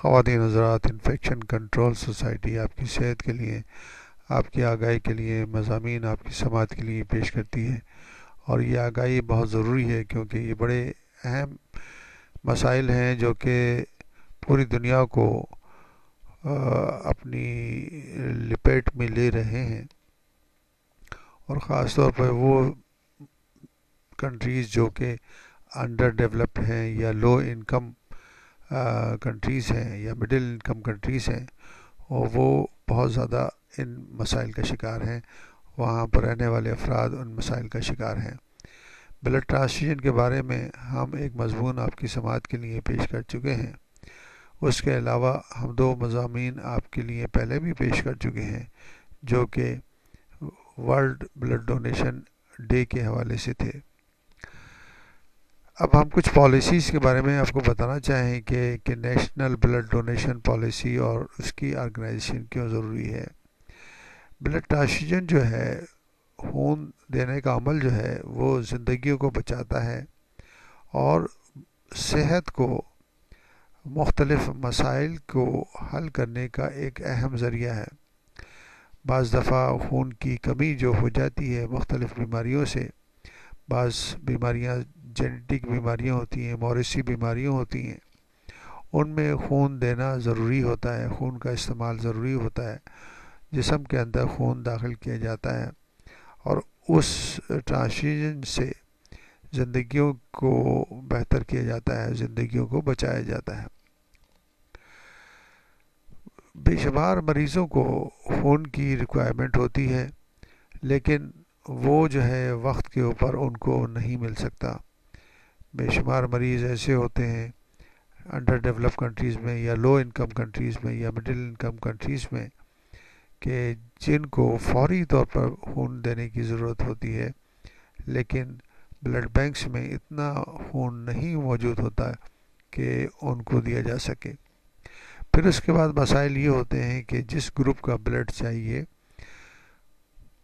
خواتین حضرات، infection control society آپ کی صحت کے لیے، آپ کی آگاہی کے لیے مضامین آپ کی سماعت کے لیے پیش کرتی ہے، اور یہ آگاہی بہت ضروری ہے کیونکہ یہ بڑے اہم مسائل ہیں جو کہ پوری دنیا کو اپنی لپیٹ میں لے رہے ہیں، اور خاص طور پر وہ کنٹریز جو کہ انڈر ڈیولپڈ ہیں یا لو انکم کنٹریز ہیں یا مڈل انکم کنٹریز ہیں، اور وہ بہت زیادہ ان مسائل کا شکار ہیں. وہاں پر رہنے والے افراد ان مسائل کا شکار ہیں. بلڈ ٹرانسفیوژن کے بارے میں ہم ایک مضمون آپ کی سماعت کے لیے پیش کر چکے ہیں. اس کے علاوہ ہم 2 مضامین آپ کے لیے پہلے بھی پیش کر چکے ہیں جو کہ ورلڈ بلڈ ڈونیشن ڈے کے حوالے سے تھے. اب ہم کچھ پالیسیز کے بارے میں آپ کو بتانا چاہیں کہ نیشنل بلڈ ڈونیشن پالیسی اور اس کی آرگنائزیشن کیوں ضروری ہے. بلڈ ٹرانسفیوژن جو ہے، خون دینے کا عمل جو ہے، وہ زندگیوں کو بچاتا ہے اور صحت کو مختلف مسائل کو حل کرنے کا ایک اہم ذریعہ ہے. بعض دفعہ خون کی کمی جو ہو جاتی ہے مختلف بیماریوں سے، بعض بیماریاں جینیٹک بیماریاں ہوتی ہیں، موریثی بیماریاں ہوتی ہیں، ان میں خون دینا ضروری ہوتا ہے، خون کا استعمال ضروری ہوتا ہے. جسم کے اندر خون داخل کیا جاتا ہے اور اس ٹرانسفیوژن سے زندگیوں کو بہتر کیا جاتا ہے، زندگیوں کو بچایا جاتا ہے. بے شمار مریضوں کو خون کی ریکوائرمنٹ ہوتی ہے، لیکن وہ جو ہے وقت کے اوپر ان کو نہیں مل سکتا. بے شمار مریض ایسے ہوتے ہیں انڈر ڈیولپ کنٹریز میں یا لو انکم کنٹریز میں یا مڈل انکم کنٹریز میں کہ جن کو فوری طور پر خون دینے کی ضرورت ہوتی ہے، لیکن بلڈ بینکس میں اتنا خون نہیں موجود ہوتا کہ ان کو دیا جا سکے. پھر اس کے بعد مسائل یہ ہوتے ہیں کہ جس گروپ کا بلڈ چاہیے،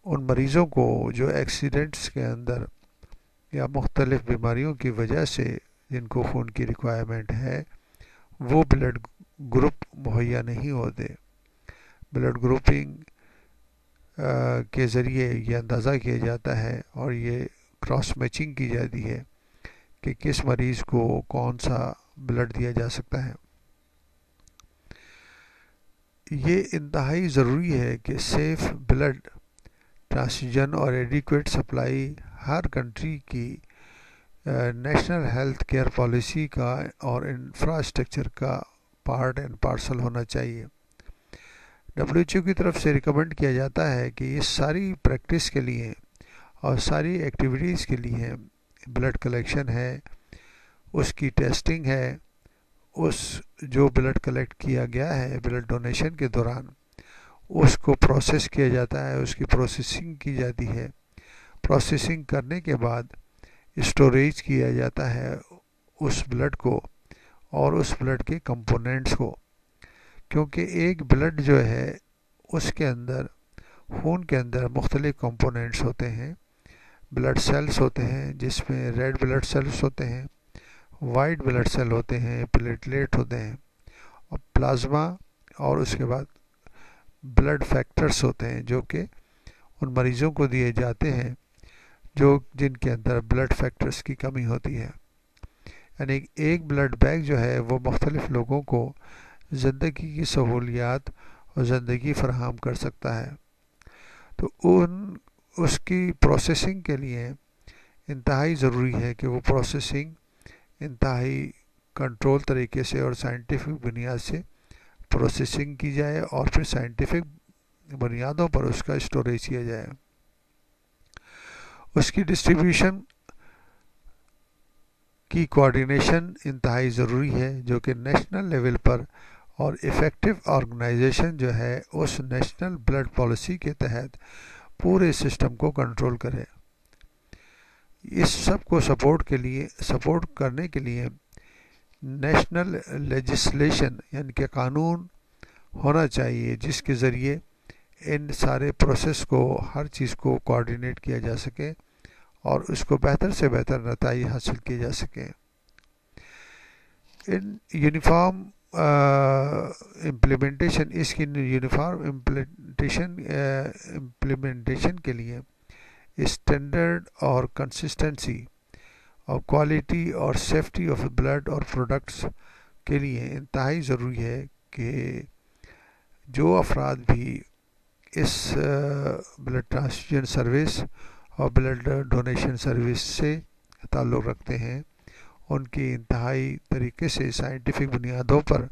ان مریضوں کو جو ایکسیڈنٹس کے اندر یا مختلف بیماریوں کی وجہ سے جن کو خون کی ریکوائرمنٹ ہے، وہ بلڈ گروپ مہیا نہیں ہوتے. بلڈ گروپنگ کے ذریعے یہ اندازہ کیا جاتا ہے اور یہ کراس میچنگ کی جاتی ہے کہ کس مریض کو کون سا بلڈ دیا جا سکتا ہے. یہ انتہائی ضروری ہے کہ سیف بلڈ ٹرانسفیوژن اور ایڈیکویٹ سپلائی ہر کنٹری کی نیشنل ہیلتھ کیئر پالیسی کا اور انفراسٹرکچر کا پارٹ اینڈ پارسل ہونا چاہیے. WHO کی طرف سے ریکمنڈ کیا جاتا ہے کہ یہ ساری پریکٹس کے لیے اور ساری ایکٹیویٹیز کے لیے بلڈ کلیکشن ہے، اس کی ٹیسٹنگ ہے، اس جو بلڈ کلیکٹ کیا گیا ہے بلڈ ڈونیشن کے دوران اس کو پروسیس کیا جاتا ہے، اس کی پروسیسنگ کی جاتی ہے. پروسیسنگ کرنے کے بعد اسٹوریج کیا جاتا ہے اس بلڈ کو اور اس بلڈ کے کمپوننٹس کو، کیونکہ ایک بلڈ جو ہے اس کے اندر خون کے اندر مختلف کمپوننٹس ہوتے ہیں. بلڈ سیلز ہوتے ہیں جس میں ریڈ بلڈ سیلز ہوتے ہیں، وائٹ بلڈ سیل ہوتے ہیں، پلیٹلیٹ ہوتے ہیں، اور پلازما، اور اس کے بعد بلڈ فیکٹرز ہوتے ہیں جو کہ ان مریضوں کو دیے جاتے ہیں جن کے اندر بلڈ فیکٹرز کی کمی ہوتی ہے. یعنی ایک بلڈ بینک جو ہے وہ مختلف لوگوں کو زندگی کی سہولیات اور زندگی فراہم کر سکتا ہے. تو اس کی پروسیسنگ کے لیے انتہائی ضروری ہے کہ وہ پروسیسنگ انتہائی کنٹرول طریقے سے اور سائنٹیفک بنیاد سے پروسیسنگ کی جائے اور پھر سائنٹیفک بنیادوں پر اس کا اسٹوریج کیا جائے. اس کی ڈسٹریبیوشن کی کوارڈینیشن انتہائی ضروری ہے جو کہ نیشنل لیول پر اور ایفیکٹو آرگنائزیشن جو ہے اس نیشنل بلڈ پالیسی کے تحت پورے سسٹم کو کنٹرول کرے. اس سب کو سپورٹ کرنے کے لیے نیشنل لیجسلیشن یعنی کہ قانون ہونا چاہیے جس کے ذریعے ان سارے پروسیس کو، ہر چیز کو کوارڈینیٹ کیا جا سکے اور اس کو بہتر سے بہتر نتائج حاصل کیے جا سکیں. ان یونیفارم امپلیمنٹیشن اس کی یونیفارم امپلیمنٹیشن کے لیے اسٹینڈرڈ اور کنسسٹنسی اور کوالٹی اور سیفٹی آف بلڈ اور پروڈکٹس کے لیے انتہائی ضروری ہے کہ جو افراد بھی اس بلڈ ٹرانسفیوژن سروس اور بلڈ ڈونیشن سروس سے تعلق رکھتے ہیں ان کی انتہائی طریقے سے سائنٹیفک بنیادوں پر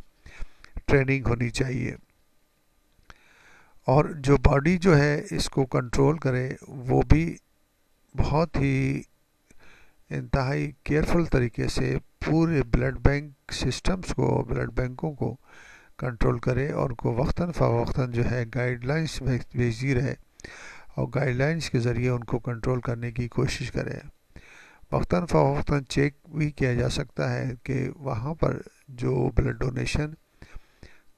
ٹریننگ ہونی چاہیے، اور جو باڈی جو ہے اس کو کنٹرول کرے وہ بھی بہت ہی انتہائی کیئرفل طریقے سے پورے بلڈ بینک سسٹمز کو، بلڈ بینکوں کو کنٹرول کرے اور کو وقتاً فوقتاً جو ہے گائیڈ لائنس بھیجتی رہے اور گائیڈ لائنس کے ذریعے ان کو کنٹرول کرنے کی کوشش کرے۔ وقتاً فوقتاً چیک بھی کیا جا سکتا ہے کہ وہاں پر جو blood donation,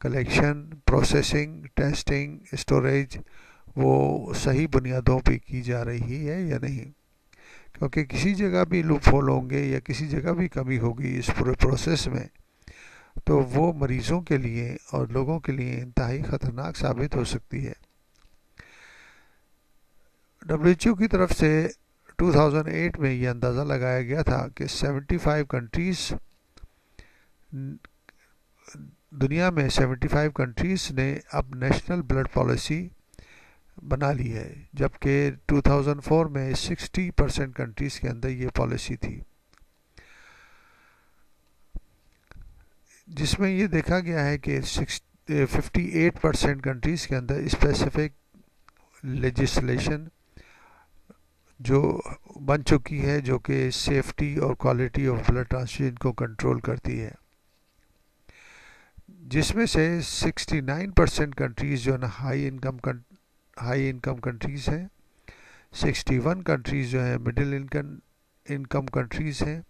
collection, processing, testing, storage وہ صحیح بنیادوں پہ کی جا رہی ہے یا نہیں، کیونکہ کسی جگہ بھی لوپ ہول ہوں گے یا کسی جگہ بھی کمی ہوگی اس پورے پروسیس میں تو وہ مریضوں کے لیے اور لوگوں کے لیے انتہائی خطرناک ثابت ہو سکتی ہے۔ WHO کی طرف سے 2008 میں یہ اندازہ لگایا گیا تھا کہ 75 کنٹریز دنیا میں 75 کنٹریز نے اب نیشنل بلڈ پالیسی بنا لی ہے، جبکہ 2004 میں 60% کنٹریز کے اندر یہ پالیسی تھی، جس میں یہ دیکھا گیا ہے کہ 58% کنٹریز کے اندر اسپیسیفک لیجسلیشن جو بن چکی ہے جو کہ سیفٹی اور کوالٹی آف بلڈ ٹرانسفیوژن کو کنٹرول کرتی ہے، جس میں سے 69% کنٹریز جو ہے نا ہائی انکم کنٹریز ہیں، 61 کنٹریز جو ہیں مڈل انکم کنٹریز ہیں،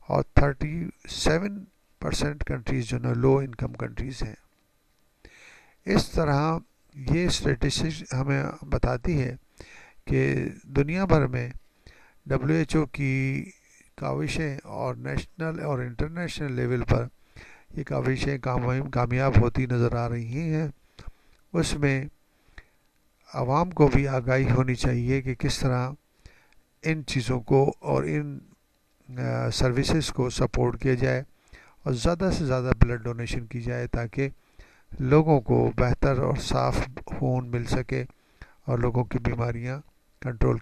اور 37% کنٹریز جو نا لو انکم کنٹریز ہیں۔ اس طرح یہ اسٹیٹسٹکس ہمیں بتاتی ہے کہ دنیا بھر میں WHO کی کاوشیں اور نیشنل اور انٹرنیشنل لیول پر یہ کاوشیں کامیاب ہوتی نظر آ رہی ہیں۔ اس میں عوام کو بھی آگاہی ہونی چاہیے کہ کس طرح ان چیزوں کو اور ان سروسز کو سپورٹ کیا جائے اور زیادہ سے زیادہ بلڈ ڈونیشن کی جائے تاکہ لوگوں کو بہتر اور صاف خون مل سکے اور لوگوں کی بیماریاں کنٹرول